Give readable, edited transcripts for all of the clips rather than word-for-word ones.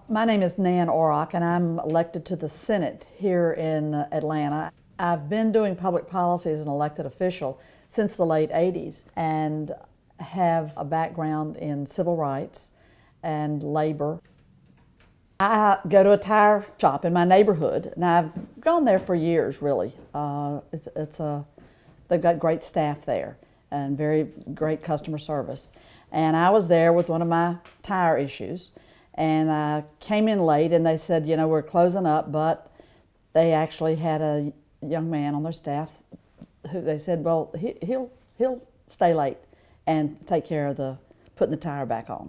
My name is Nan Orrock, and I'm elected to the Senate here in Atlanta. I've been doing public policy as an elected official since the late 80s and have a background in civil rights and labor. I go to a tire shop in my neighborhood, and I've gone there for years, really. They've got great staff there and very great customer service. And I was there with one of my tire issues, and I came in late, and they said, you know, we're closing up, but they actually had a young man on their staff who they said, well, he'll stay late and take care of putting the tire back on.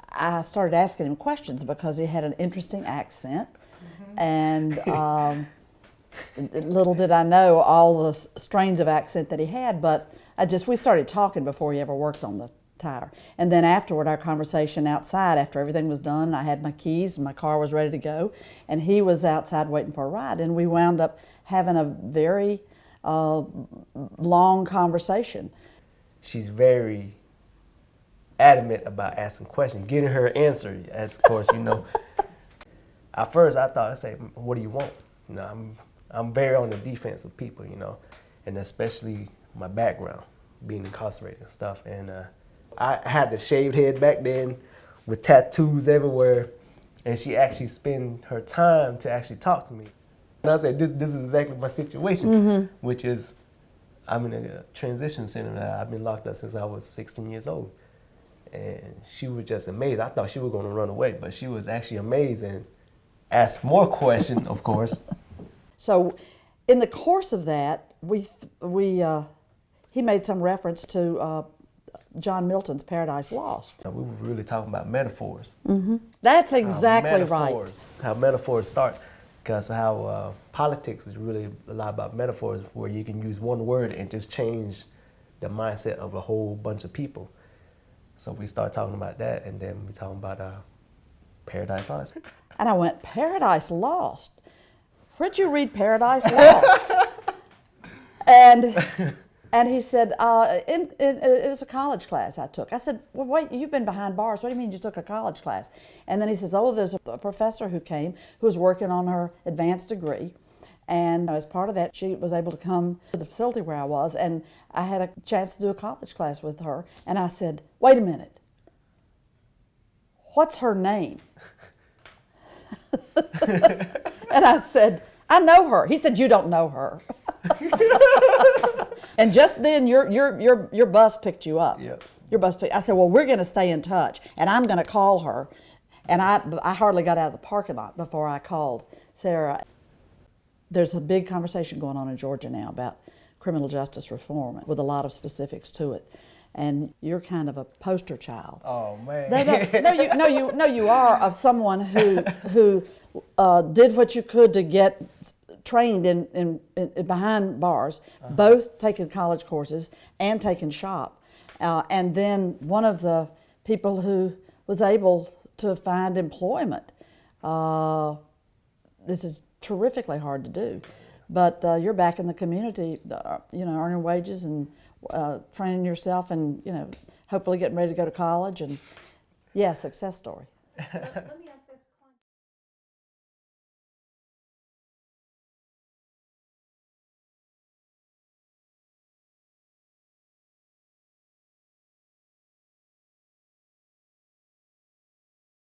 I started asking him questions because he had an interesting accent, and little did I know all the strains of accent that he had, but we started talking before he ever worked on the tire. And then afterward, our conversation outside, after everything was done, and I had my keys and my car was ready to go, and he was outside waiting for a ride, and we wound up having a very long conversation. She's very adamant about asking questions, getting her answer, as of course, you know. At first, I say, what do you want? You know, I'm very on the defense of people, you know, and especially my background, being incarcerated and stuff. And I had the shaved head back then with tattoos everywhere, and she actually spent her time to actually talk to me. And I said, this is exactly my situation, which is I'm in a transition center now. I've been locked up since I was 16 years old. And she was just amazed. I thought she was going to run away, but she was actually amazed and asked more questions, of course. So in the course of that, he made some reference to John Milton's Paradise Lost. We were really talking about metaphors. That's exactly right. How metaphors start, because how politics is really a lot about metaphors, where you can use one word and just change the mindset of a whole bunch of people. So we started talking about that, and then we talking about Paradise Lost. And I went, Paradise Lost? Where'd you read Paradise Lost? And he said, it was a college class I took. I said, well, wait, you've been behind bars. What do you mean you took a college class? And then he says, oh, there's a professor who came who was working on her advanced degree. And as part of that, she was able to come to the facility where I was, and I had a chance to do a college class with her. And I said, wait a minute, what's her name? And I said, I know her. He said, you don't know her. And just then, your bus picked you up. Yep. Your bus picked. I said, well, we're going to stay in touch, and I'm going to call her. And I hardly got out of the parking lot before I called Sarah. There's a big conversation going on in Georgia now about criminal justice reform with a lot of specifics to it. And you're kind of a poster child. Oh, man. No, you are, of someone who did what you could to get trained in behind bars, both taking college courses and taking shop. And then one of the people who was able to find employment. This is terrifically hard to do, but you're back in the community, you know, earning wages and training yourself, and you know, hopefully getting ready to go to college, and yeah, success story.